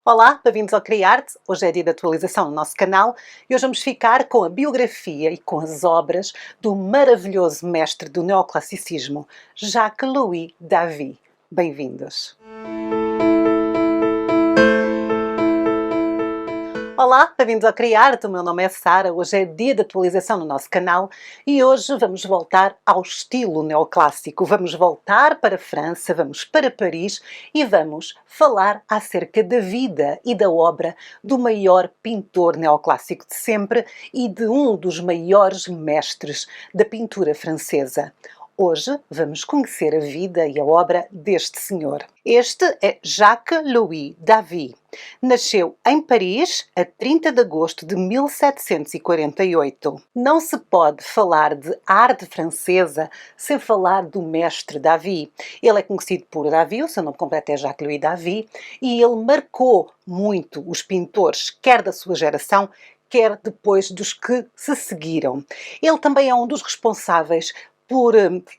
Olá, bem-vindos ao Criarte. Hoje é dia de atualização no nosso canal e hoje vamos ficar com a biografia e com as obras do maravilhoso mestre do neoclassicismo, Jacques-Louis David. Bem-vindos! Olá, bem-vindos ao Criarte. O meu nome é Sara. Hoje é dia de atualização no nosso canal e hoje vamos voltar ao estilo neoclássico. Vamos voltar para a França, vamos para Paris e vamos falar acerca da vida e da obra do maior pintor neoclássico de sempre e de um dos maiores mestres da pintura francesa. Hoje vamos conhecer a vida e a obra deste senhor. Este é Jacques-Louis David. Nasceu em Paris a 30 de agosto de 1748. Não se pode falar de arte francesa sem falar do mestre David. Ele é conhecido por David, o seu nome completo é Jacques-Louis David, e ele marcou muito os pintores, quer da sua geração, quer depois dos que se seguiram. Ele também é um dos responsáveis por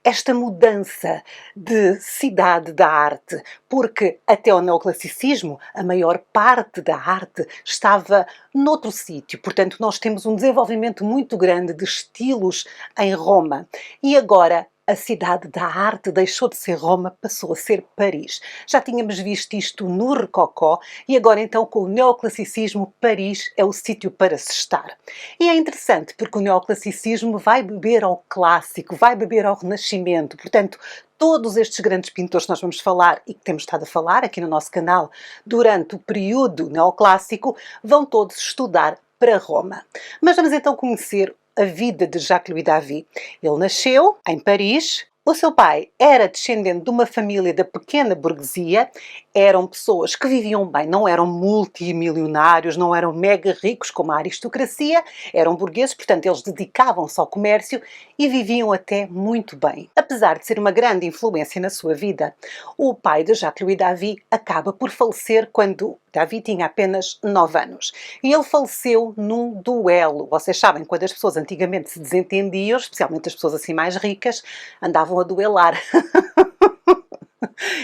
esta mudança de cidade da arte, porque até ao neoclassicismo a maior parte da arte estava noutro sítio, portanto nós temos um desenvolvimento muito grande de estilos em Roma e agora a cidade da arte deixou de ser Roma, passou a ser Paris. Já tínhamos visto isto no Rococó e agora então com o neoclassicismo Paris é o sítio para se estar. E é interessante porque o neoclassicismo vai beber ao clássico, vai beber ao Renascimento, portanto todos estes grandes pintores que nós vamos falar e que temos estado a falar aqui no nosso canal durante o período neoclássico vão todos estudar para Roma. Mas vamos então conhecer a vida de Jacques-Louis David. Ele nasceu em Paris. O seu pai era descendente de uma família da pequena burguesia, eram pessoas que viviam bem, não eram multimilionários, não eram mega ricos como a aristocracia, eram burgueses, portanto eles dedicavam-se ao comércio e viviam até muito bem. Apesar de ser uma grande influência na sua vida, o pai de Jacques-Louis David acaba por falecer quando David tinha apenas 9 anos. E ele faleceu num duelo. Vocês sabem, quando as pessoas antigamente se desentendiam, especialmente as pessoas assim mais ricas, andavam a duelar.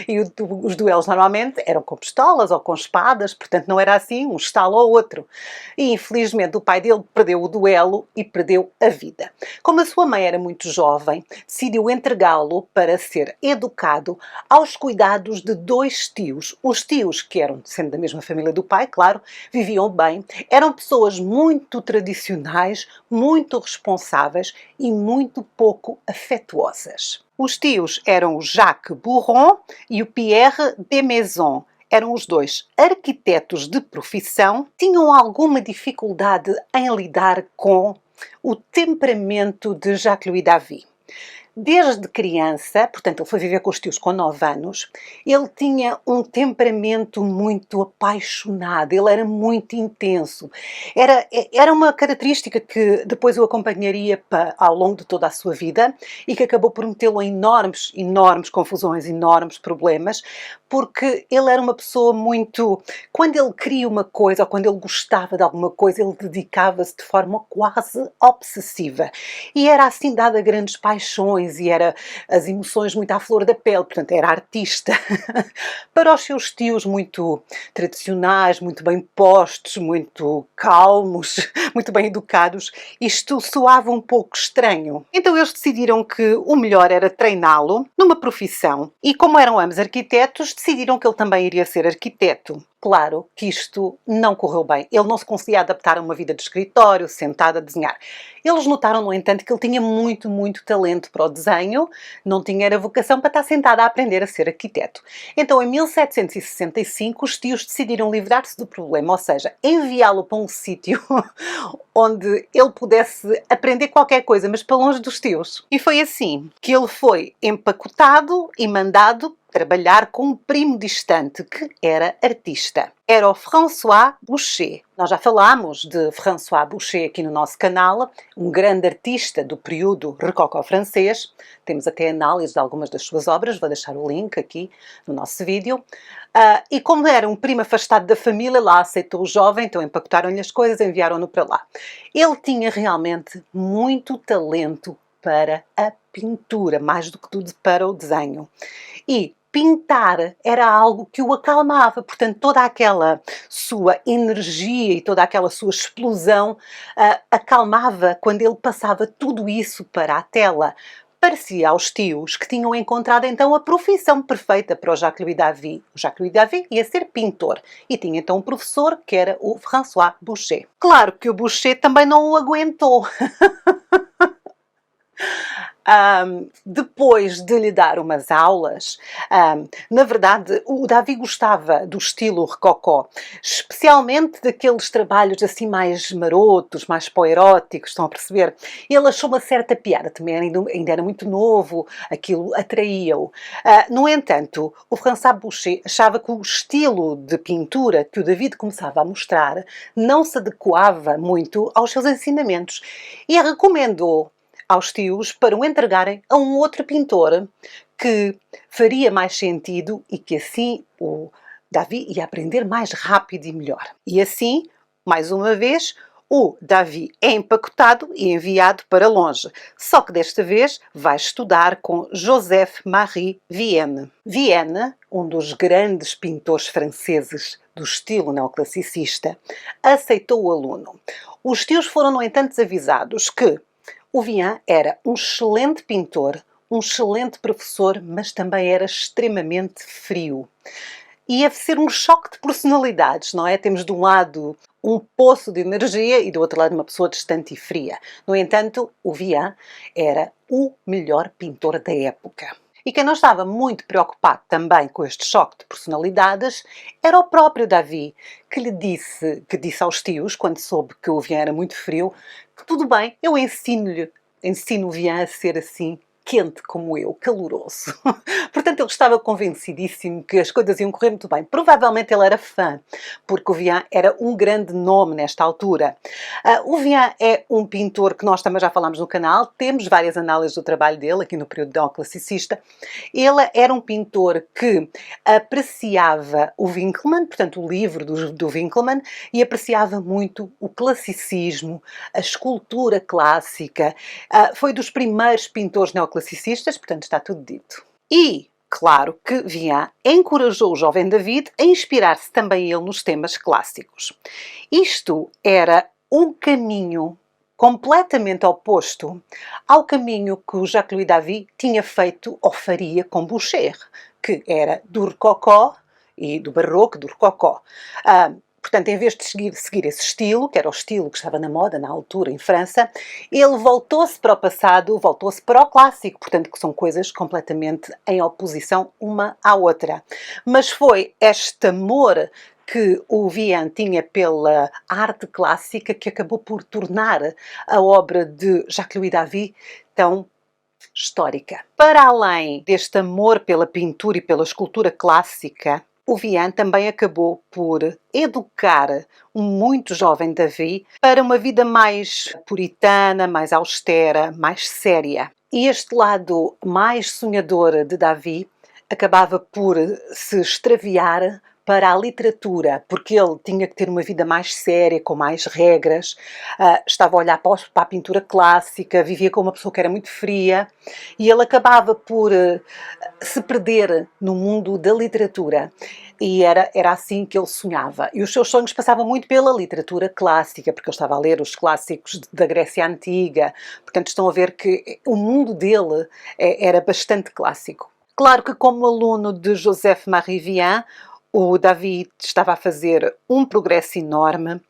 E os duelos normalmente eram com pistolas ou com espadas, portanto não era assim, um estalo ou outro. E infelizmente o pai dele perdeu o duelo e perdeu a vida. Como a sua mãe era muito jovem, decidiu entregá-lo para ser educado aos cuidados de 2 tios. Os tios, que eram, sendo da mesma família do pai, claro, viviam bem, eram pessoas muito tradicionais, muito responsáveis e muito pouco afetuosas. Os tios eram o Jacques Bourron e o Pierre Desmaisons. Eram os dois arquitetos de profissão, tinham alguma dificuldade em lidar com o temperamento de Jacques-Louis David. Desde criança, portanto ele foi viver com os tios com 9 anos, ele tinha um temperamento muito apaixonado, ele era muito intenso. Era uma característica que depois o acompanharia ao longo de toda a sua vida e que acabou por metê-lo em enormes confusões, enormes problemas, porque ele era uma pessoa muito... Quando ele queria uma coisa ou quando ele gostava de alguma coisa, ele dedicava-se de forma quase obsessiva. E era assim dado a grandes paixões e era as emoções muito à flor da pele, portanto era artista. Para os seus tios muito tradicionais, muito bem postos, muito calmos, muito bem educados, isto soava um pouco estranho. Então eles decidiram que o melhor era treiná-lo numa profissão e como eram ambos arquitetos, decidiram que ele também iria ser arquiteto. Claro que isto não correu bem. Ele não se conseguia adaptar a uma vida de escritório, sentado a desenhar. Eles notaram, no entanto, que ele tinha muito talento para o desenho, não tinha a vocação para estar sentado a aprender a ser arquiteto. Então, em 1765, os tios decidiram livrar-se do problema, ou seja, enviá-lo para um sítio onde ele pudesse aprender qualquer coisa, mas para longe dos tios. E foi assim que ele foi empacotado e mandado trabalhar com um primo distante que era artista. Era o François Boucher. Nós já falámos de François Boucher aqui no nosso canal, um grande artista do período rococó francês. Temos até análise de algumas das suas obras, vou deixar o link aqui no nosso vídeo. E como era um primo afastado da família, lá aceitou o jovem, então empacotaram-lhe as coisas e enviaram-no para lá. Ele tinha realmente muito talento para a pintura, mais do que tudo para o desenho. E pintar era algo que o acalmava, portanto toda aquela sua energia e toda aquela sua explosão acalmava quando ele passava tudo isso para a tela. Parecia aos tios que tinham encontrado então a profissão perfeita para o Jacques-Louis David. O Jacques-Louis David ia ser pintor e tinha então um professor que era o François Boucher. Claro que o Boucher também não o aguentou. Depois de lhe dar umas aulas, na verdade o Davi gostava do estilo rococó, especialmente daqueles trabalhos assim mais marotos, mais poeróticos, estão a perceber? Ele achou uma certa piada, também ainda era muito novo, aquilo atraía-o. No entanto, o François Boucher achava que o estilo de pintura que o David começava a mostrar não se adequava muito aos seus ensinamentos e recomendou aos tios para o entregarem a um outro pintor que faria mais sentido e que assim o Davi ia aprender mais rápido e melhor. E assim, mais uma vez, o Davi é empacotado e enviado para longe, só que desta vez vai estudar com Joseph-Marie Vienne. Vienne, um dos grandes pintores franceses do estilo neoclassicista, aceitou o aluno. Os tios foram, no entanto, desavisados que o Vienne era um excelente pintor, um excelente professor, mas também era extremamente frio. Ia ser um choque de personalidades, não é? Temos de um lado um poço de energia e do outro lado uma pessoa distante e fria. No entanto, o Vienne era o melhor pintor da época. E quem não estava muito preocupado também com este choque de personalidades era o próprio Davi, que disse aos tios, quando soube que o Vienne era muito frio, que tudo bem, eu ensino o Vienne a ser assim, quente como eu, caloroso. Portanto, ele estava convencidíssimo que as coisas iam correr muito bem. Provavelmente ele era fã, porque o Vienne era um grande nome nesta altura. O Vienne é um pintor que nós também já falámos no canal, temos várias análises do trabalho dele, aqui no período neoclassicista. Ele era um pintor que apreciava o Winckelmann, portanto o livro do Winckelmann, e apreciava muito o classicismo, a escultura clássica. Foi dos primeiros pintores neoclassicistas, portanto está tudo dito. E, claro que Vienne encorajou o jovem David a inspirar-se também ele nos temas clássicos. Isto era um caminho completamente oposto ao caminho que o Jacques-Louis David tinha feito ou faria com Boucher, que era do rococó e do barroco, do rococó. Portanto, em vez de seguir esse estilo, que era o estilo que estava na moda na altura em França, ele voltou-se para o passado, voltou-se para o clássico, portanto, que são coisas completamente em oposição uma à outra. Mas foi este amor que o Vienne tinha pela arte clássica que acabou por tornar a obra de Jacques-Louis David tão histórica. Para além deste amor pela pintura e pela escultura clássica, o Vienne também acabou por educar um muito jovem Davi para uma vida mais puritana, mais austera, mais séria. E este lado mais sonhador de Davi acabava por se extraviar para a literatura, porque ele tinha que ter uma vida mais séria, com mais regras, estava a olhar para a pintura clássica, vivia com uma pessoa que era muito fria, e ele acabava por se perder no mundo da literatura. E era assim que ele sonhava. E os seus sonhos passavam muito pela literatura clássica, porque ele estava a ler os clássicos da Grécia Antiga. Portanto, estão a ver que o mundo dele era bastante clássico. Claro que como aluno de Joseph-Marie Vienne, o David estava a fazer um progresso enorme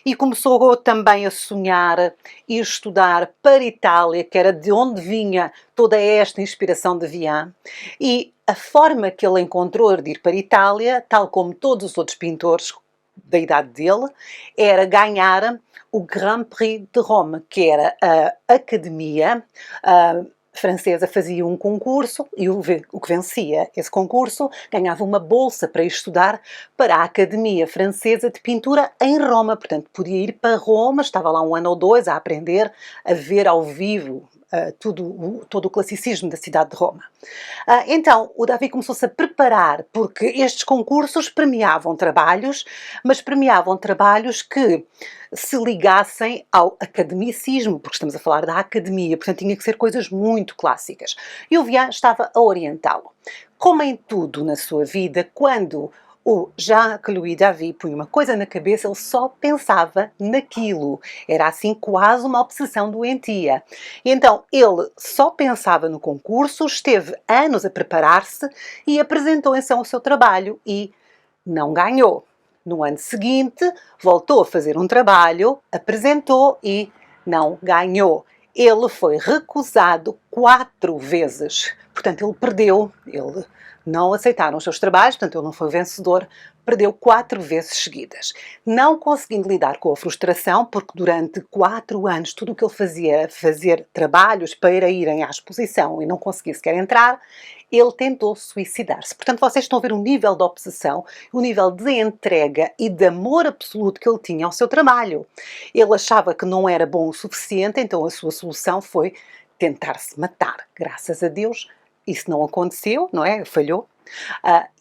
e começou também a sonhar e estudar para a Itália, que era de onde vinha toda esta inspiração de Vienne. E a forma que ele encontrou de ir para a Itália, tal como todos os outros pintores da idade dele, era ganhar o Grand Prix de Rome, que era a academia francesa fazia um concurso e o que vencia esse concurso ganhava uma bolsa para estudar para a Academia Francesa de Pintura em Roma. Portanto, podia ir para Roma, estava lá um ano ou dois a aprender a ver ao vivo todo o classicismo da cidade de Roma. Então, o Davi começou-se a preparar, porque estes concursos premiavam trabalhos, mas premiavam trabalhos que se ligassem ao academicismo, porque estamos a falar da academia, portanto tinha que ser coisas muito clássicas. E o Vian estava a orientá-lo. Como em tudo na sua vida, quando o Jacques-Louis David punha uma coisa na cabeça, ele só pensava naquilo. Era assim quase uma obsessão doentia. E então ele só pensava no concurso, esteve anos a preparar-se e apresentou então o seu trabalho e não ganhou. No ano seguinte, voltou a fazer um trabalho, apresentou e não ganhou. Ele foi recusado 4 vezes. Portanto, ele perdeu, ele não aceitaram os seus trabalhos, portanto, ele não foi vencedor, perdeu 4 vezes seguidas. Não conseguindo lidar com a frustração, porque durante 4 anos tudo o que ele fazia era fazer trabalhos para irem à exposição e não conseguia sequer entrar, ele tentou suicidar-se. Portanto, vocês estão a ver o nível de obsessão, o nível de entrega e de amor absoluto que ele tinha ao seu trabalho. Ele achava que não era bom o suficiente, então a sua solução foi tentar-se matar. Graças a Deus, isso não aconteceu, não é? Falhou.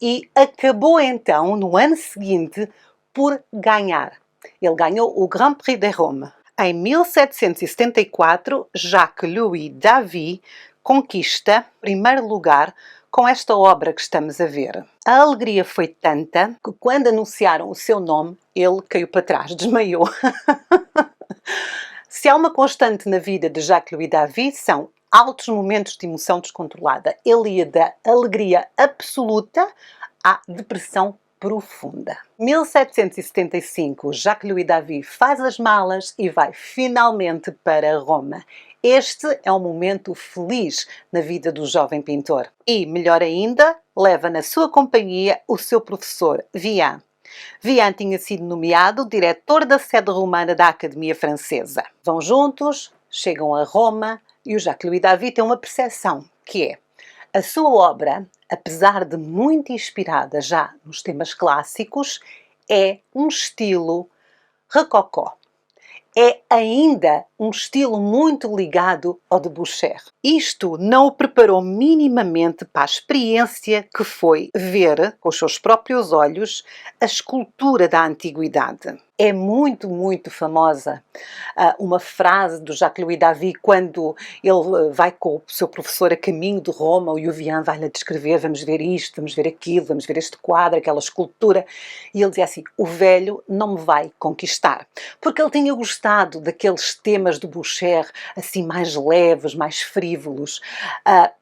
E acabou então, no ano seguinte, por ganhar. Ele ganhou o Grand Prix de Rome. Em 1774, Jacques-Louis David conquista o primeiro lugar com esta obra que estamos a ver. A alegria foi tanta que quando anunciaram o seu nome, ele caiu para trás, desmaiou. Se há uma constante na vida de Jacques-Louis David, são altos momentos de emoção descontrolada. Ele ia da alegria absoluta à depressão profunda. Em 1775, Jacques-Louis David faz as malas e vai finalmente para Roma. Este é um momento feliz na vida do jovem pintor. E, melhor ainda, leva na sua companhia o seu professor, Vian. Vian tinha sido nomeado diretor da sede romana da Academia Francesa. Vão juntos, chegam a Roma e o Jacques-Louis David tem uma percepção, que é a sua obra, apesar de muito inspirada já nos temas clássicos, é um estilo rococó. É ainda um estilo muito ligado ao de Boucher. Isto não o preparou minimamente para a experiência que foi ver, com os seus próprios olhos, a escultura da antiguidade. É muito, muito famosa uma frase do Jacques-Louis David quando ele vai com o seu professor a caminho de Roma, o Vian vai-lhe descrever, vamos ver isto, vamos ver aquilo, vamos ver este quadro, aquela escultura, e ele dizia assim, o velho não me vai conquistar, porque ele tinha gostado daqueles temas do Boucher, assim mais leves, mais frívolos,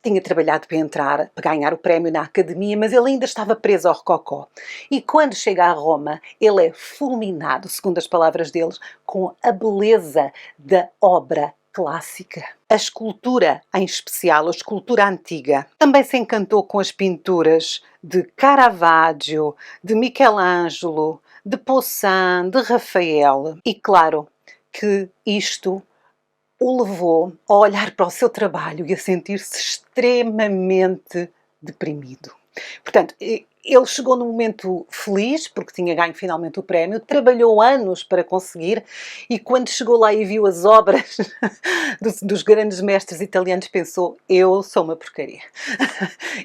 tinha trabalhado para ganhar o prémio na academia, mas ele ainda estava preso ao rococó, e quando chega a Roma, ele é fulminado, segundo as palavras deles, com a beleza da obra clássica. A escultura, em especial a escultura antiga, também se encantou com as pinturas de Caravaggio, de Michelangelo, de Poussin, de Rafael. E claro que isto o levou a olhar para o seu trabalho e a sentir-se extremamente deprimido. Portanto, ele chegou num momento feliz, porque tinha ganho finalmente o prémio, trabalhou anos para conseguir e quando chegou lá e viu as obras dos grandes mestres italianos, pensou, eu sou uma porcaria.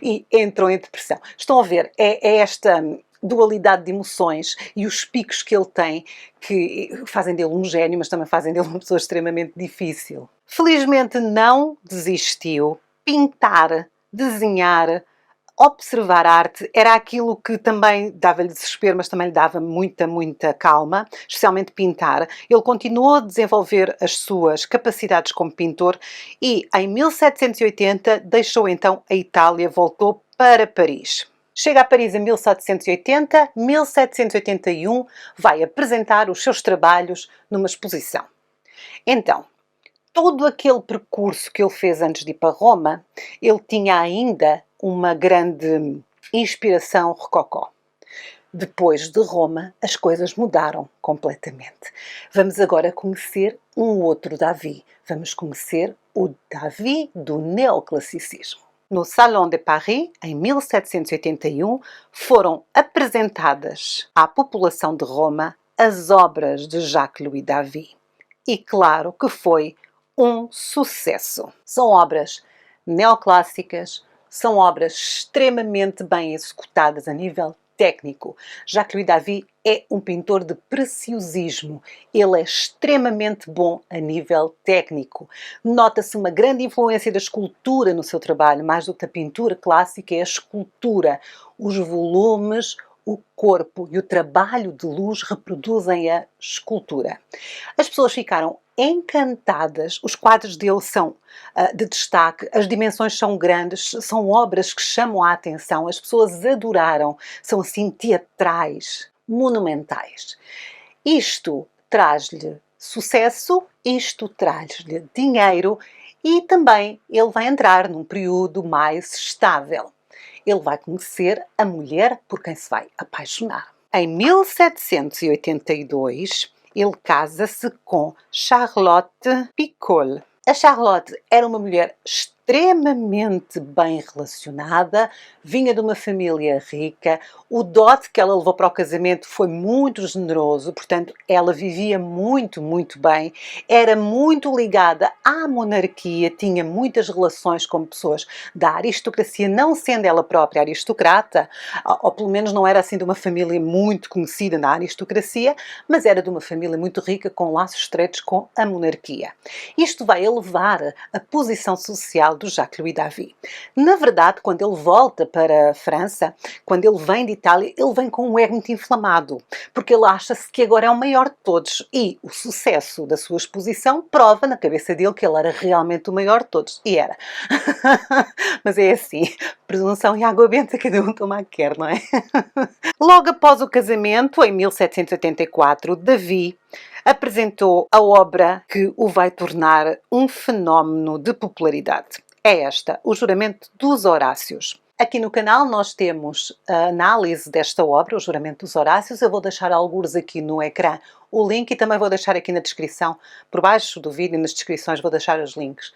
E entrou em depressão. Estão a ver, é esta dualidade de emoções e os picos que ele tem que fazem dele um gênio, mas também fazem dele uma pessoa extremamente difícil. Felizmente não desistiu. Pintar, desenhar, observar arte era aquilo que também dava-lhe desespero, mas também lhe dava muita, muita calma, especialmente pintar. Ele continuou a desenvolver as suas capacidades como pintor e em 1780 deixou então a Itália, voltou para Paris. Chega a Paris em 1780, 1781 vai apresentar os seus trabalhos numa exposição. Então, todo aquele percurso que ele fez antes de ir para Roma, ele tinha ainda uma grande inspiração rococó. Depois de Roma, as coisas mudaram completamente. Vamos agora conhecer um outro David. Vamos conhecer o David do neoclassicismo. No Salon de Paris, em 1781, foram apresentadas à população de Roma as obras de Jacques-Louis David. E claro que foi um sucesso. São obras neoclássicas, são obras extremamente bem executadas a nível técnico. Jacques-Louis David é um pintor de preciosismo. Ele é extremamente bom a nível técnico. Nota-se uma grande influência da escultura no seu trabalho, mais do que a pintura clássica, é a escultura. Os volumes, o corpo e o trabalho de luz reproduzem a escultura. As pessoas ficaram encantadas, os quadros dele são de destaque, as dimensões são grandes, são obras que chamam a atenção, as pessoas adoraram, são assim teatrais, monumentais. Isto traz-lhe sucesso, isto traz-lhe dinheiro e também ele vai entrar num período mais estável. Ele vai conhecer a mulher por quem se vai apaixonar. Em 1782, ele casa-se com Charlotte Picot. A Charlotte era uma mulher extremamente bem relacionada, vinha de uma família rica, o dote que ela levou para o casamento foi muito generoso, portanto, ela vivia muito, muito bem, era muito ligada à monarquia, tinha muitas relações com pessoas da aristocracia, não sendo ela própria aristocrata, ou pelo menos não era assim de uma família muito conhecida na aristocracia, mas era de uma família muito rica, com laços estreitos com a monarquia. Isto vai elevar a posição social do Jacques-Louis David. Na verdade, quando ele volta para a França, quando ele vem de Itália, ele vem com um ego muito inflamado, porque ele acha-se que agora é o maior de todos e o sucesso da sua exposição prova na cabeça dele que ele era realmente o maior de todos. E era. Mas é assim, presunção e água benta, cada um toma a que quer, não é? Logo após o casamento, em 1784, David apresentou a obra que o vai tornar um fenómeno de popularidade. É esta, O Juramento dos Horácios. Aqui no canal nós temos a análise desta obra, O Juramento dos Horácios. Eu vou deixar algures aqui no ecrã o link e também vou deixar aqui na descrição, por baixo do vídeo, nas descrições vou deixar os links.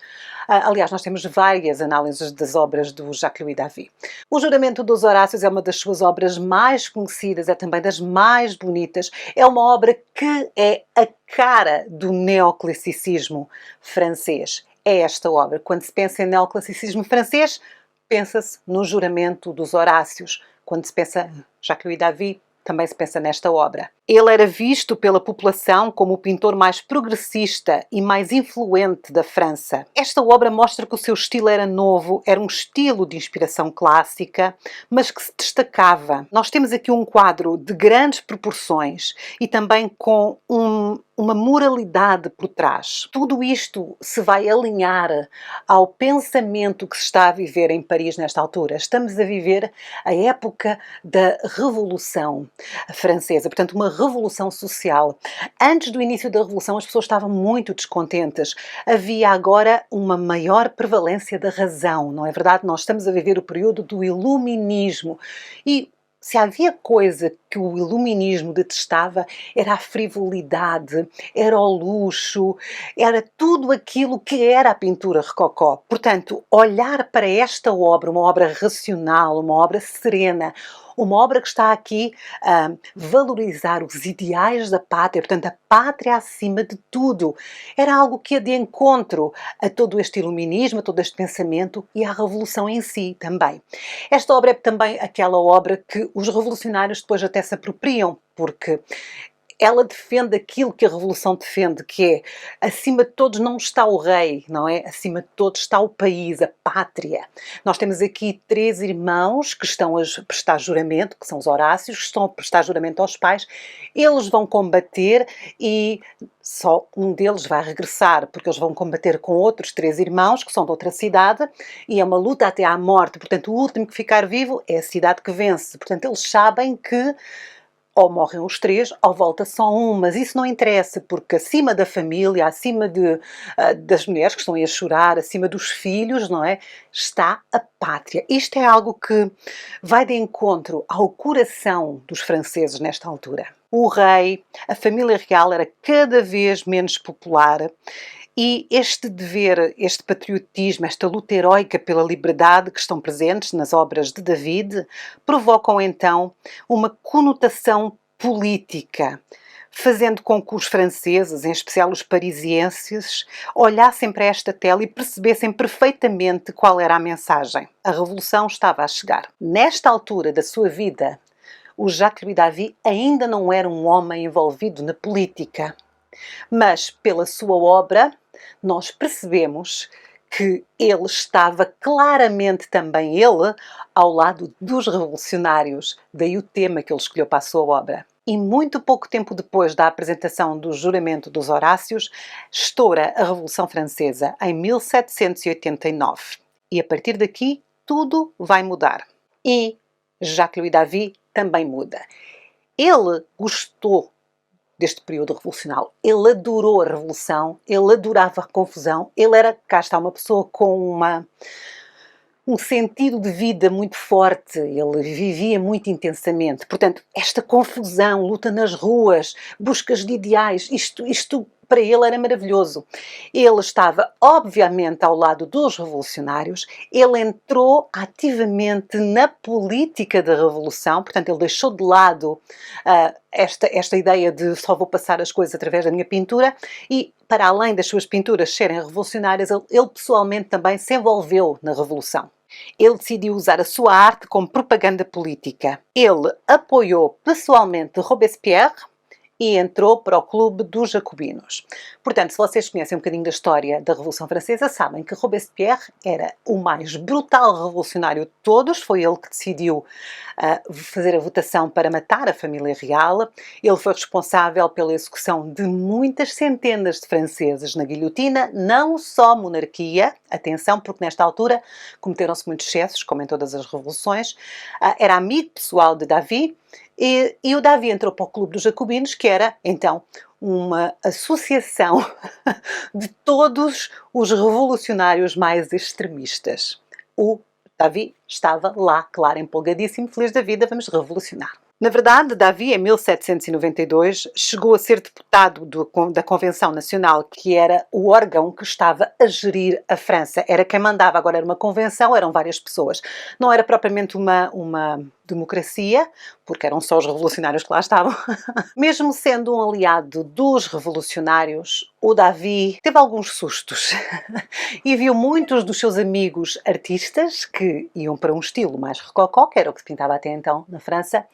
Aliás, nós temos várias análises das obras do Jacques-Louis David. O Juramento dos Horácios é uma das suas obras mais conhecidas, é também das mais bonitas. É uma obra que é a cara do neoclassicismo francês. É esta obra. Quando se pensa em neoclassicismo francês, pensa-se no Juramento dos Horácios. Quando se pensa em Jacques-Louis David, também se pensa nesta obra. Ele era visto pela população como o pintor mais progressista e mais influente da França. Esta obra mostra que o seu estilo era novo, era um estilo de inspiração clássica, mas que se destacava. Nós temos aqui um quadro de grandes proporções e também com uma moralidade por trás. Tudo isto se vai alinhar ao pensamento que se está a viver em Paris nesta altura. Estamos a viver a época da Revolução Francesa, portanto uma revolução social. Antes do início da Revolução as pessoas estavam muito descontentes. Havia agora uma maior prevalência da razão, não é verdade? Nós estamos a viver o período do Iluminismo e se havia coisa que o iluminismo detestava, era a frivolidade, era o luxo, era tudo aquilo que era a pintura rococó. Portanto, olhar para esta obra, uma obra racional, uma obra serena, uma obra que está aqui a valorizar os ideais da pátria, portanto, a pátria acima de tudo. Era algo que ia de encontro a todo este iluminismo, a todo este pensamento e à revolução em si também. Esta obra é também aquela obra que os revolucionários depois até se apropriam, porque ela defende aquilo que a Revolução defende, que é, acima de todos não está o rei, não é? Acima de todos está o país, a pátria. Nós temos aqui 3 irmãos que estão a prestar juramento, que são os Horácios, que estão a prestar juramento aos pais. Eles vão combater e só um deles vai regressar, porque eles vão combater com outros 3 irmãos, que são de outra cidade, e é uma luta até à morte. Portanto, o último que ficar vivo é a cidade que vence. Portanto, eles sabem que ou morrem os 3, ou volta só um, mas isso não interessa, porque acima da família, acima das mulheres que estão aí a chorar, acima dos filhos, não é? Está a pátria. Isto é algo que vai de encontro ao coração dos franceses nesta altura. O rei, a família real era cada vez menos popular, e este dever, este patriotismo, esta luta heroica pela liberdade que estão presentes nas obras de David, provocam então uma conotação política. fazendo com que os franceses, em especial os parisienses, olhassem para esta tela e percebessem perfeitamente qual era a mensagem. A revolução estava a chegar. Nesta altura da sua vida, o Jacques-Louis David ainda não era um homem envolvido na política, mas pela sua obra nós percebemos que ele estava claramente também ele ao lado dos revolucionários, daí o tema que ele escolheu para a sua obra. E muito pouco tempo depois da apresentação do juramento dos Horácios, estoura a Revolução Francesa, em 1789. E a partir daqui, tudo vai mudar. E Jacques-Louis David também muda. Ele gostou deste período revolucionário. Ele adorou a revolução, ele adorava a confusão, ele era, cá está, uma pessoa com um sentido de vida muito forte, ele vivia muito intensamente. Portanto, esta confusão, luta nas ruas, buscas de ideais, isto para ele era maravilhoso. Ele estava, obviamente, ao lado dos revolucionários, ele entrou ativamente na política da revolução, portanto, ele deixou de lado esta ideia de só vou passar as coisas através da minha pintura e, para além das suas pinturas serem revolucionárias, ele pessoalmente também se envolveu na revolução. Ele decidiu usar a sua arte como propaganda política. Ele apoiou pessoalmente Robespierre e entrou para o Clube dos Jacobinos. Portanto, se vocês conhecem um bocadinho da história da Revolução Francesa, sabem que Robespierre era o mais brutal revolucionário de todos, foi ele que decidiu fazer a votação para matar a família real, ele foi responsável pela execução de muitas centenas de franceses na guilhotina, não só monarquia, atenção, porque nesta altura cometeram-se muitos excessos, como em todas as revoluções, era amigo pessoal de David, e o David entrou para o Clube dos Jacobinos, que era, então, uma associação de todos os revolucionários mais extremistas. O David estava lá, claro, empolgadíssimo, feliz da vida, vamos revolucionar. Na verdade, David, em 1792, chegou a ser deputado da Convenção Nacional, que era o órgão que estava a gerir a França. Era quem mandava, agora era uma convenção, eram várias pessoas. Não era propriamente uma democracia, porque eram só os revolucionários que lá estavam. Mesmo sendo um aliado dos revolucionários, o David teve alguns sustos e viu muitos dos seus amigos artistas, que iam para um estilo mais rococó, que era o que se pintava até então na França,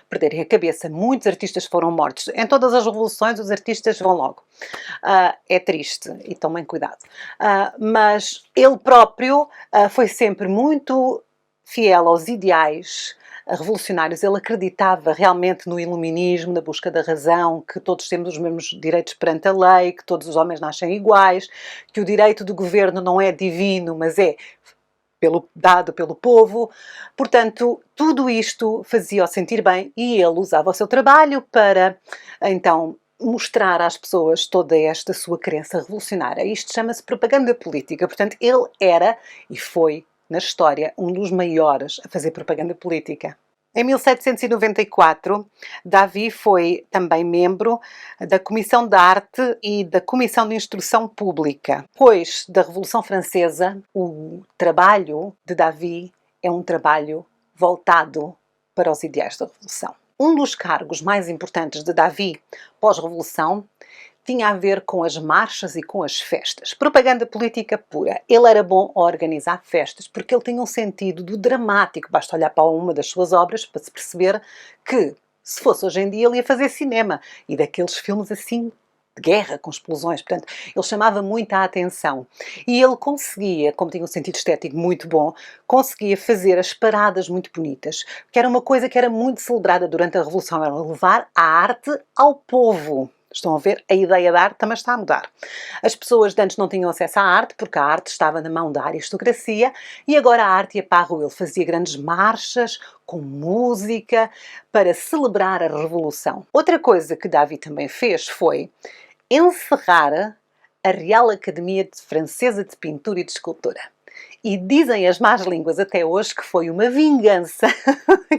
perderem a cabeça. Muitos artistas foram mortos. Em todas as revoluções os artistas vão logo. É triste e tomem cuidado. Mas ele próprio foi sempre muito fiel aos ideais revolucionários. Ele acreditava realmente no iluminismo, na busca da razão, que todos temos os mesmos direitos perante a lei, que todos os homens nascem iguais, que o direito do governo não é divino, mas é dado pelo povo. Portanto, tudo isto fazia-o sentir bem e ele usava o seu trabalho para, então, mostrar às pessoas toda esta sua crença revolucionária. Isto chama-se propaganda política. Portanto, ele era e foi, na história, um dos maiores a fazer propaganda política. Em 1794, David foi também membro da Comissão de Arte e da Comissão de Instrução Pública. Depois da Revolução Francesa, o trabalho de David é um trabalho voltado para os ideais da Revolução. Um dos cargos mais importantes de David pós-Revolução tinha a ver com as marchas e com as festas. Propaganda política pura. Ele era bom a organizar festas porque ele tinha um sentido do dramático. Basta olhar para uma das suas obras para se perceber que, se fosse hoje em dia, ele ia fazer cinema. E daqueles filmes assim de guerra, com explosões. Portanto, ele chamava muita atenção. E ele conseguia, como tinha um sentido estético muito bom, conseguia fazer as paradas muito bonitas. Que era uma coisa que era muito celebrada durante a Revolução. Era levar a arte ao povo. Estão a ver? A ideia da arte também está a mudar. As pessoas de antes não tinham acesso à arte, porque a arte estava na mão da aristocracia, e agora a arte ia para a rua. Ele fazia grandes marchas, com música, para celebrar a Revolução. Outra coisa que David também fez foi encerrar a Real Academia Francesa de Pintura e de Escultura. E dizem as más línguas até hoje que foi uma vingança,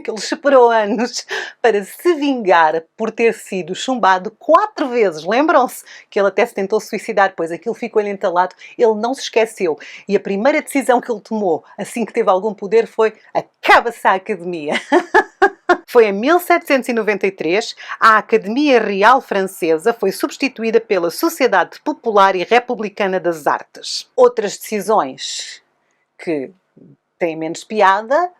que ele esperou anos para se vingar por ter sido chumbado 4 vezes. Lembram-se que ele até se tentou suicidar, pois aquilo ficou-lhe entalado. Ele não se esqueceu. E a primeira decisão que ele tomou, assim que teve algum poder, foi: acaba-se a academia. Foi em 1793, a Academia Real Francesa foi substituída pela Sociedade Popular e Republicana das Artes. Outras decisões que têm menos piada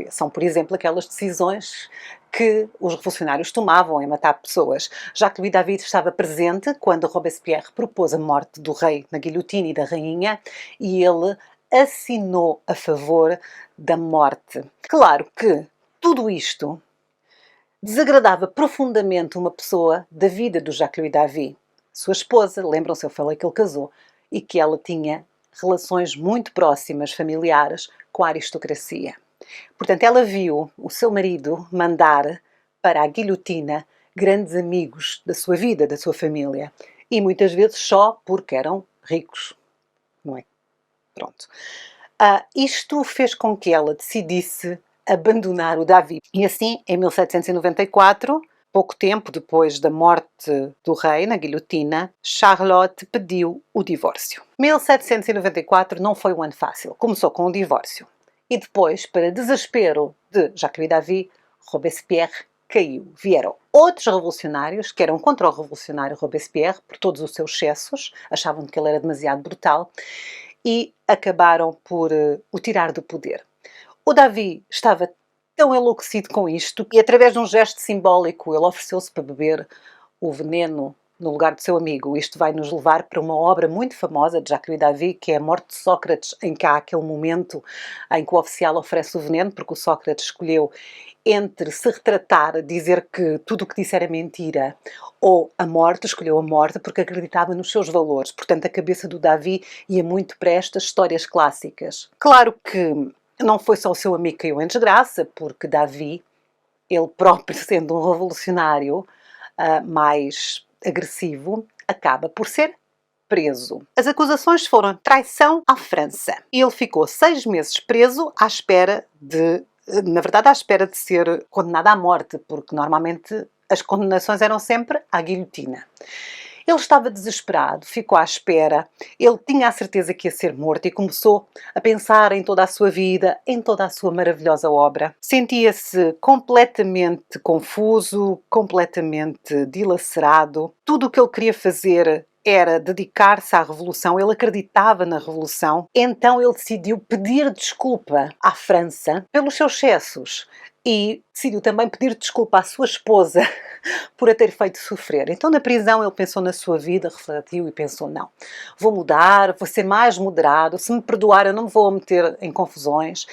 são, por exemplo, aquelas decisões que os revolucionários tomavam em matar pessoas. Jacques-Louis David estava presente quando Robespierre propôs a morte do rei na guilhotina e da rainha, e ele assinou a favor da morte. Claro que tudo isto desagradava profundamente uma pessoa da vida do Jacques-Louis David. Sua esposa, lembram-se, eu falei que ele casou, e que ela tinha relações muito próximas, familiares, com a aristocracia. Portanto, ela viu o seu marido mandar para a guilhotina grandes amigos da sua vida, da sua família. E muitas vezes só porque eram ricos, não é? Pronto. Isto fez com que ela decidisse abandonar o David. E assim, em 1794, pouco tempo depois da morte do rei na guilhotina, Charlotte pediu o divórcio. 1794 não foi um ano fácil. Começou com o divórcio. E depois, para desespero de Jacques-Louis David, Robespierre caiu. Vieram outros revolucionários que eram contra o revolucionário Robespierre por todos os seus excessos, achavam que ele era demasiado brutal, e acabaram por o tirar do poder. O David estava tão enlouquecido com isto que, através de um gesto simbólico, ele ofereceu-se para beber o veneno no lugar do seu amigo. Isto vai nos levar para uma obra muito famosa de Jacques-Louis David, que é A Morte de Sócrates, em que há aquele momento em que o oficial oferece o veneno, porque o Sócrates escolheu entre se retratar, dizer que tudo o que disse era mentira, ou a morte, escolheu a morte porque acreditava nos seus valores. Portanto, a cabeça do David ia muito para estas histórias clássicas. Claro que não foi só o seu amigo que caiu em desgraça, porque David, ele próprio sendo um revolucionário mais agressivo, acaba por ser preso. As acusações foram traição à França. Ele ficou 6 meses preso à espera de ser condenado à morte, porque normalmente as condenações eram sempre à guilhotina. Ele estava desesperado, ficou à espera, ele tinha a certeza que ia ser morto e começou a pensar em toda a sua vida, em toda a sua maravilhosa obra. Sentia-se completamente confuso, completamente dilacerado. Tudo o que ele queria fazer era dedicar-se à revolução, ele acreditava na revolução, então ele decidiu pedir desculpa à França pelos seus excessos e decidiu também pedir desculpa à sua esposa por a ter feito sofrer. Então, na prisão, ele pensou na sua vida, refletiu e pensou: não, vou mudar, vou ser mais moderado, se me perdoar eu não me vou meter em confusões.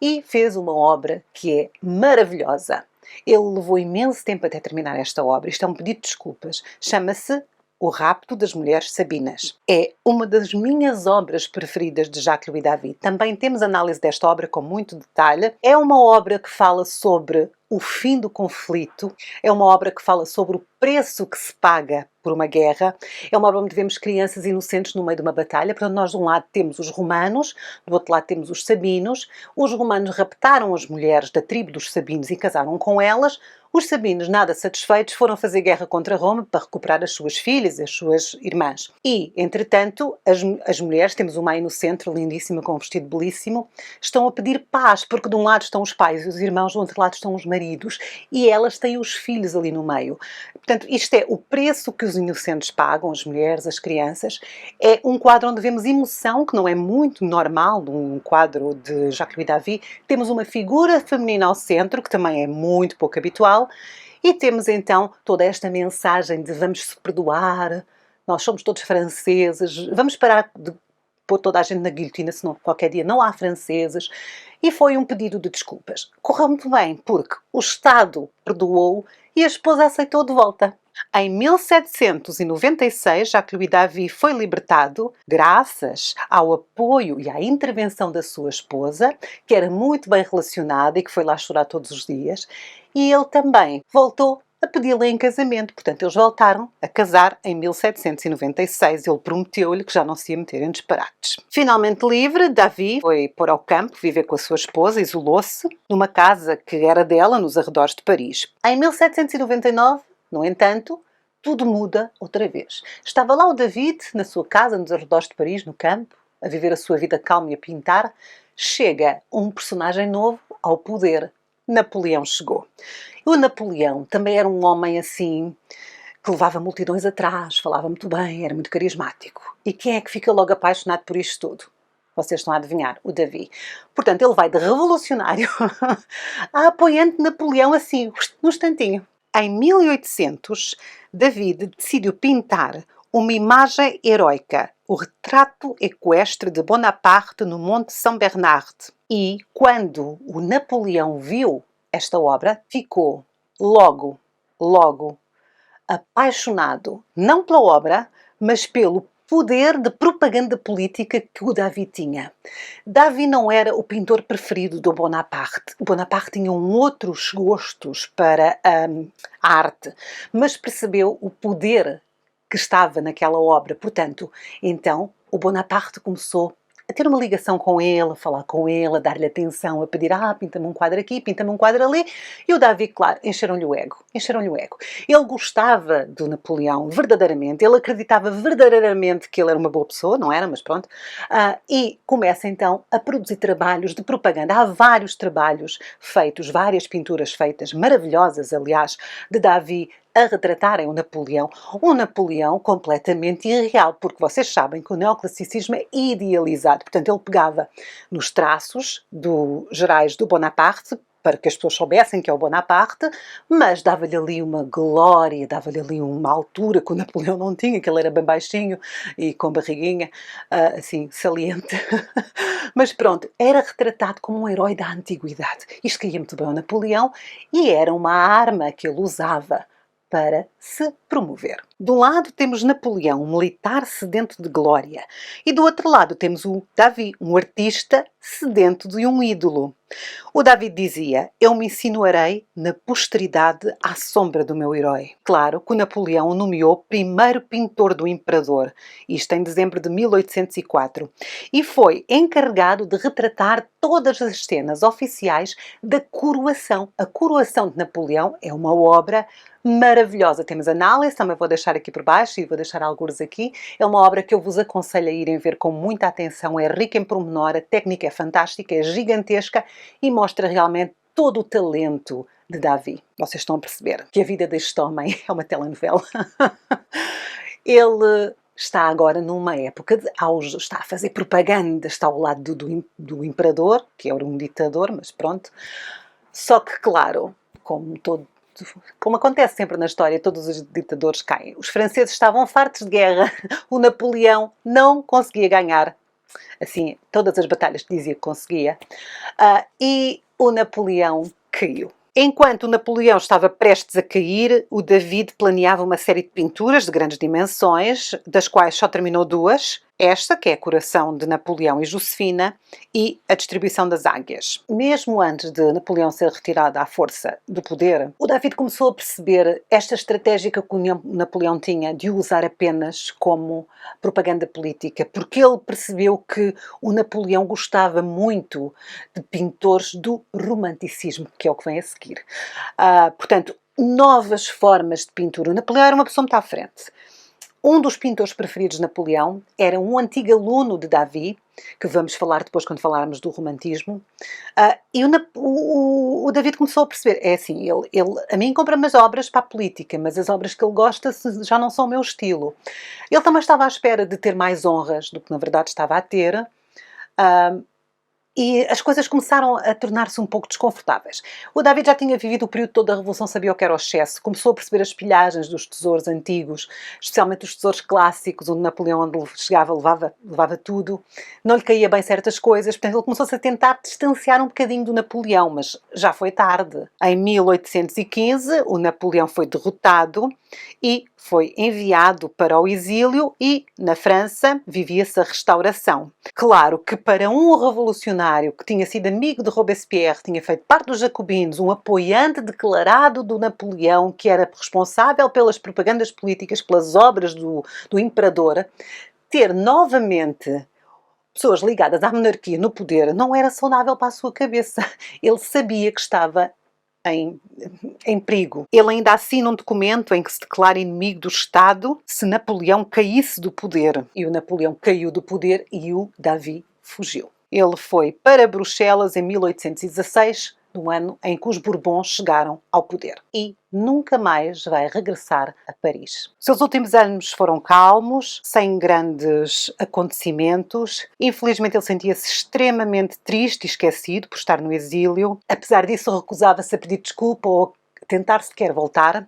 E fez uma obra que é maravilhosa. Ele levou imenso tempo até terminar esta obra. Isto é um pedido de desculpas. Chama-se O Rapto das Mulheres Sabinas. É uma das minhas obras preferidas de Jacques-Louis David. Também temos análise desta obra com muito detalhe. É uma obra que fala sobre o fim do conflito, é uma obra que fala sobre o preço que se paga por uma guerra, é uma obra onde vemos crianças inocentes no meio de uma batalha. Portanto, nós de um lado temos os romanos, do outro lado temos os sabinos. Os romanos raptaram as mulheres da tribo dos sabinos e casaram com elas. Os sabinos, nada satisfeitos, foram fazer guerra contra Roma para recuperar as suas filhas, as suas irmãs. E, entretanto, as mulheres, temos uma aí no centro, lindíssima, com um vestido belíssimo, estão a pedir paz, porque de um lado estão os pais e os irmãos, do outro lado estão os maridos, e elas têm os filhos ali no meio. Portanto, isto é o preço que os inocentes pagam, as mulheres, as crianças. É um quadro onde vemos emoção, que não é muito normal num quadro de Jacques-Louis David. Temos uma figura feminina ao centro, que também é muito pouco habitual, e temos então toda esta mensagem de vamos se perdoar, nós somos todos franceses, vamos parar de pôr toda a gente na guilhotina, senão qualquer dia não há franceses. E foi um pedido de desculpas. Correu muito bem, porque o Estado perdoou e a esposa aceitou de volta. Em 1796, Jacques-Louis David foi libertado graças ao apoio e à intervenção da sua esposa, que era muito bem relacionada e que foi lá chorar todos os dias, e ele também voltou a pedi-la em casamento. Portanto, eles voltaram a casar em 1796. Ele prometeu-lhe que já não se ia meter em disparates. Finalmente livre, David foi pôr ao campo, viver com a sua esposa, isolou-se numa casa que era dela, nos arredores de Paris. Em 1799, no entanto, tudo muda outra vez. Estava lá o David, na sua casa, nos arredores de Paris, no campo, a viver a sua vida calma e a pintar. Chega um personagem novo ao poder. Napoleão chegou. E o Napoleão também era um homem assim, que levava multidões atrás, falava muito bem, era muito carismático. E quem é que fica logo apaixonado por isto tudo? Vocês estão a adivinhar, o Davi. Portanto, ele vai de revolucionário a apoiante de Napoleão assim, num instantinho. Em 1800, Davi decidiu pintar uma imagem heroica, o retrato equestre de Bonaparte no Monte São Bernard. E quando o Napoleão viu esta obra, ficou logo apaixonado, não pela obra, mas pelo poder de propaganda política que o Davi tinha. Davi não era o pintor preferido do Bonaparte. O Bonaparte tinha outros gostos para a arte, mas percebeu o poder que estava naquela obra. Portanto, então, o Bonaparte começou a ter uma ligação com ele, a falar com ele, a dar-lhe atenção, a pedir, pinta-me um quadro aqui, pinta-me um quadro ali. E o Davi, claro, encheram-lhe o ego. Ele gostava do Napoleão, verdadeiramente. Ele acreditava verdadeiramente que ele era uma boa pessoa, não era, mas pronto. E começa então a produzir trabalhos de propaganda. Há vários trabalhos feitos, várias pinturas feitas, maravilhosas, aliás, de Davi, a retratarem o Napoleão completamente irreal, porque vocês sabem que o neoclassicismo é idealizado. Portanto, ele pegava nos traços gerais do Bonaparte, para que as pessoas soubessem que é o Bonaparte, mas dava-lhe ali uma glória, dava-lhe ali uma altura que o Napoleão não tinha, que ele era bem baixinho e com barriguinha, assim, saliente. Mas pronto, era retratado como um herói da antiguidade. Isto caía muito bem ao Napoleão e era uma arma que ele usava para se promover. De um lado temos Napoleão, um militar sedento de glória, e do outro lado temos o Davi, um artista sedento de um ídolo. O Davi dizia, eu me insinuarei na posteridade à sombra do meu herói. Claro que o Napoleão o nomeou primeiro pintor do imperador, isto em dezembro de 1804, e foi encarregado de retratar todas as cenas oficiais da coroação. A coroação de Napoleão é uma obra maravilhosa. Temos análise, também vou deixar aqui por baixo e vou deixar alguns aqui. É uma obra que eu vos aconselho a irem ver com muita atenção, é rica em pormenor, a técnica é fantástica, é gigantesca e mostra realmente todo o talento de Davi. Vocês estão a perceber que a vida deste homem é uma telenovela. Ele está agora numa época de auge, está a fazer propaganda, está ao lado do imperador, que era um ditador, mas pronto. Só que, claro, como acontece sempre na história, todos os ditadores caem. Os franceses estavam fartos de guerra, o Napoleão não conseguia ganhar, assim, todas as batalhas que dizia que conseguia, e o Napoleão caiu. Enquanto o Napoleão estava prestes a cair, o David planeava uma série de pinturas de grandes dimensões, das quais só terminou duas. Esta, que é a Coração de Napoleão e Josefina, e a Distribuição das Águias. Mesmo antes de Napoleão ser retirado à força do poder, o David começou a perceber esta estratégia que o Napoleão tinha de o usar apenas como propaganda política, porque ele percebeu que o Napoleão gostava muito de pintores do romanticismo, que é o que vem a seguir. Portanto, novas formas de pintura. O Napoleão era uma pessoa muito à frente. Um dos pintores preferidos de Napoleão era um antigo aluno de Davi, que vamos falar depois quando falarmos do romantismo, e o David começou a perceber, é assim, ele a mim compra-me as obras para a política, mas as obras que ele gosta já não são o meu estilo. Ele também estava à espera de ter mais honras do que na verdade estava a ter, e as coisas começaram a tornar-se um pouco desconfortáveis. O David já tinha vivido o período todo da Revolução, sabia o que era o excesso, começou a perceber as pilhagens dos tesouros antigos, especialmente os tesouros clássicos, onde Napoleão, onde chegava, levava tudo, não lhe caía bem certas coisas, portanto ele começou-se a tentar distanciar um bocadinho do Napoleão, mas já foi tarde. Em 1815, o Napoleão foi derrotado e foi enviado para o exílio e, na França, vivia-se a restauração. Claro que para um revolucionário que tinha sido amigo de Robespierre, tinha feito parte dos jacobinos, um apoiante declarado do Napoleão, que era responsável pelas propagandas políticas, pelas obras do imperador, ter novamente pessoas ligadas à monarquia no poder não era saudável para a sua cabeça. Ele sabia que estava em perigo. Ele ainda assina um documento em que se declara inimigo do Estado se Napoleão caísse do poder. E o Napoleão caiu do poder e o Davi fugiu. Ele foi para Bruxelas em 1816, no ano em que os Bourbons chegaram ao poder. E nunca mais vai regressar a Paris. Seus últimos anos foram calmos, sem grandes acontecimentos. Infelizmente ele sentia-se extremamente triste e esquecido por estar no exílio. Apesar disso, recusava-se a pedir desculpa ou tentar sequer voltar.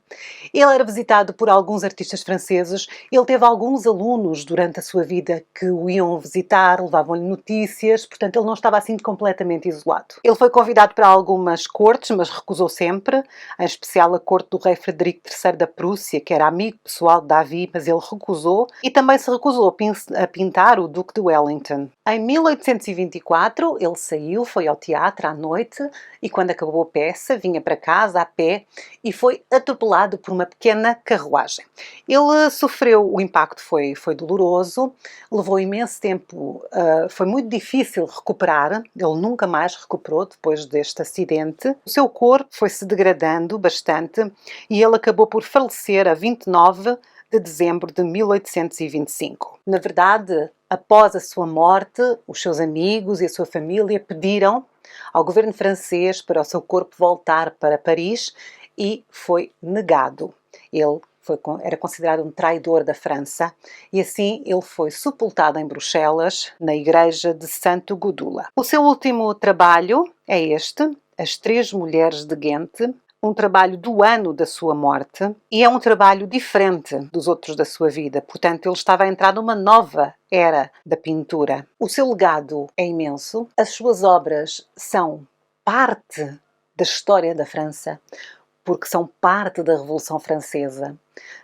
Ele era visitado por alguns artistas franceses. Ele teve alguns alunos durante a sua vida que o iam visitar, levavam-lhe notícias, portanto ele não estava assim completamente isolado. Ele foi convidado para algumas cortes, mas recusou sempre, em especial a corte do rei Frederico III da Prússia, que era amigo pessoal de Davi, mas ele recusou, e também se recusou a pintar o Duque de Wellington. Em 1824 ele saiu, foi ao teatro à noite, e quando acabou a peça vinha para casa a pé e foi atropelado por uma pequena carruagem. Ele sofreu, o impacto foi doloroso, levou imenso tempo, foi muito difícil recuperar, ele nunca mais recuperou depois deste acidente. O seu corpo foi-se degradando bastante e ele acabou por falecer a 29 de dezembro de 1825. Na verdade, após a sua morte, os seus amigos e a sua família pediram ao governo francês para o seu corpo voltar para Paris e foi negado. Ele era considerado um traidor da França e assim ele foi sepultado em Bruxelas, na igreja de Santo Gudula. O seu último trabalho é este, As Três Mulheres de Ghent, um trabalho do ano da sua morte e é um trabalho diferente dos outros da sua vida, portanto ele estava a entrar numa nova era da pintura. O seu legado é imenso, as suas obras são parte da história da França, porque são parte da Revolução Francesa.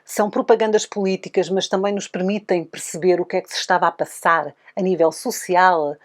São propagandas políticas, mas também nos permitem perceber o que é que se estava a passar a nível social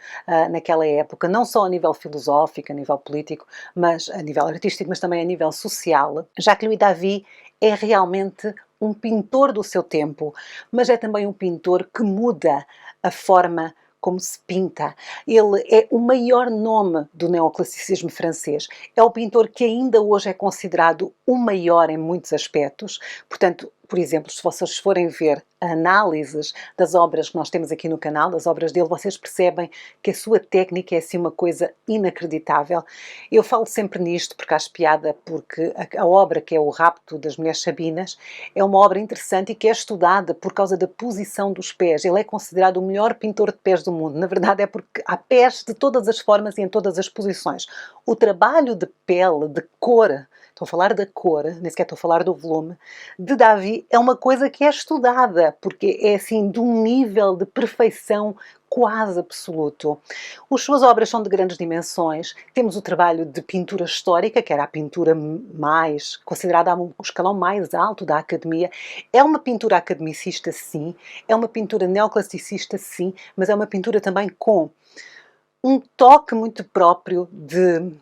naquela época, não só a nível filosófico, a nível político, mas a nível artístico, mas também a nível social. Jacques-Louis David é realmente um pintor do seu tempo, mas é também um pintor que muda a forma como se pinta. Ele é o maior nome do neoclassicismo francês. É o pintor que ainda hoje é considerado o maior em muitos aspectos. Portanto, por exemplo, se vocês forem ver análises das obras que nós temos aqui no canal, das obras dele, vocês percebem que a sua técnica é assim uma coisa inacreditável. Eu falo sempre nisto porque acho piada, porque a obra que é o Rapto das Mulheres Sabinas é uma obra interessante e que é estudada por causa da posição dos pés. Ele é considerado o melhor pintor de pés do mundo. Na verdade é porque há pés de todas as formas e em todas as posições. O trabalho de pele, de cor, estou a falar da cor, nem sequer estou a falar do volume, de David é uma coisa que é estudada, porque é assim de um nível de perfeição quase absoluto. As suas obras são de grandes dimensões. Temos o trabalho de pintura histórica, que era a pintura mais considerada o escalão mais alto da academia. É uma pintura academicista, sim. É uma pintura neoclassicista, sim. Mas é uma pintura também com um toque muito próprio de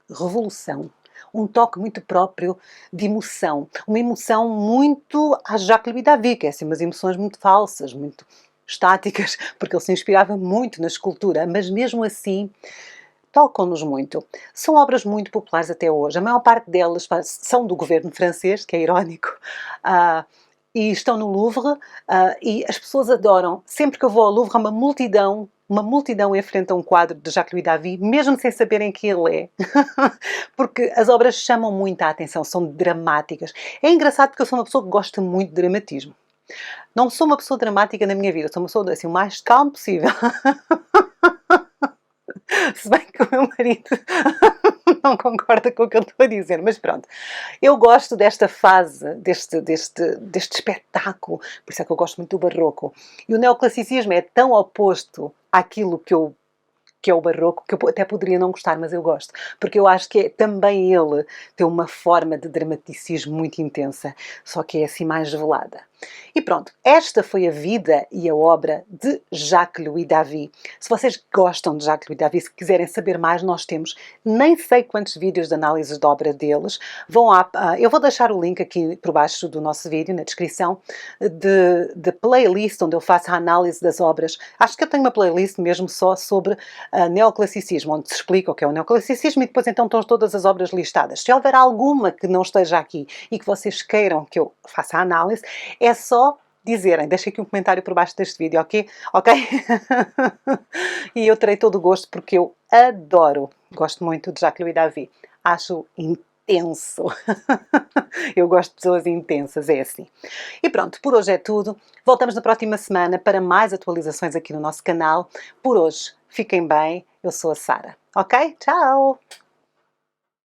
revolução. Um toque muito próprio de emoção. Uma emoção muito a Jacques-Louis David, que é assim, umas emoções muito falsas, muito estáticas, porque ele se inspirava muito na escultura, mas mesmo assim tocam-nos muito. São obras muito populares até hoje. A maior parte delas são do governo francês, que é irónico, e estão no Louvre, e as pessoas adoram. Sempre que eu vou ao Louvre há uma multidão em frente a um quadro de Jacques-Louis David, mesmo sem saberem quem ele é. Porque as obras chamam muito a atenção, são dramáticas. É engraçado porque eu sou uma pessoa que gosta muito de dramatismo. Não sou uma pessoa dramática na minha vida, sou uma pessoa assim, o mais calmo possível. Se bem que o meu marido não concorda com o que eu estou a dizer, mas pronto. Eu gosto desta fase, deste espetáculo, por isso é que eu gosto muito do barroco. E o neoclassicismo é tão oposto àquilo que é o barroco, que eu até poderia não gostar, mas eu gosto, porque eu acho que também ele tem uma forma de dramaticismo muito intensa, só que é assim mais velada. E pronto, esta foi a vida e a obra de Jacques-Louis David. Se vocês gostam de Jacques-Louis David, se quiserem saber mais, nós temos nem sei quantos vídeos de análise de obra deles. Eu vou deixar o link aqui por baixo do nosso vídeo, na descrição, de playlist onde eu faço a análise das obras. Acho que eu tenho uma playlist mesmo só sobre neoclassicismo, onde se explica o que é o neoclassicismo e depois então estão todas as obras listadas. Se houver alguma que não esteja aqui e que vocês queiram que eu faça a análise, é só dizerem, deixem aqui um comentário por baixo deste vídeo, ok? Ok? E eu terei todo o gosto porque eu gosto muito de Jacques-Louis David. Acho intenso. Eu gosto de pessoas intensas, é assim. E pronto, por hoje é tudo. Voltamos na próxima semana para mais atualizações aqui no nosso canal. Por hoje, fiquem bem. Eu sou a Sara. Ok? Tchau!